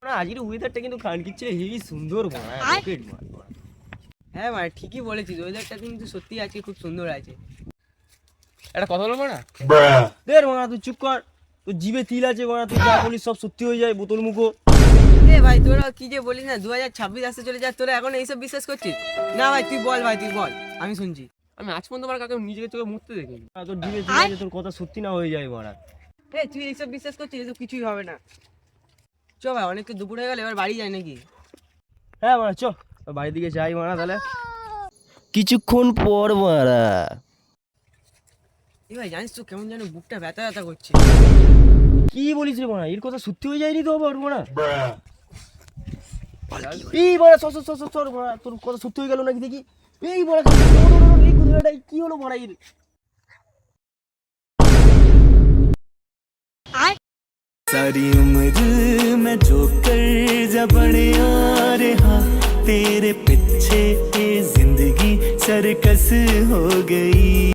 না আজকের ওয়েদারটা কিন্তু খানকির চেয়ে হেভি সুন্দর বাড়া রকেট মার। হ্যাঁ মানে ঠিকই বলেছিস, ওয়েদারটা কিন্তু সত্যি আজকে খুব সুন্দর আছে। একটা কথা বলবো না দের বাড়া তুই চুপ কর, তোর জিভে তিল আছে বাড়া, তুই যা বলিস সব সত্যি হয়ে যায় বোতল মুখো। এ ভাই তোরা কি যে বলিস না, 2026 আসতে চলে যা, তোরা এখন এইসব বিশ্বাস করছিস? না ভাই তুই বল, ভাই তুই বল, আমি শুনছি। আমি আজ পর্যন্ত আমার কাকে নিজেকে চোখে মুছতে দেখিনি। তোর জিভে তিল আছে, তোর কথা সত্যি না হয়ে যায় বাড়া। এ তুই এইসব বিশ্বাস করছিস? এসব কিছুই হবে না। চ ভাই, অনেক তো দুপুর হয়ে গেল, এবার বাড়ি যাই নাকি? হ্যাঁ বাড়া চ বাড়ির দিকে যাই বাড়া তাহলে। কিছুক্ষণ পর বাড়া এ ভাই জানিস তো কেমন যেন বুকটা ব্যথা ব্যথা করছে। কি বলিস রে বাড়া, এর কথা সত্যি হয়ে যায়নি তো আবার বাড়া। এই বাড়া সর সর সর সর সর বাড়া, তোর কথা সত্যি হয়ে গেল নাকি দেখি। এই বাড়া এই কথাটা কি হলো বাড়া এর? सारी उम्र मैं जो कर जा बड़े आ रहा, तेरे पीछे ये जिंदगी सरकस हो गई।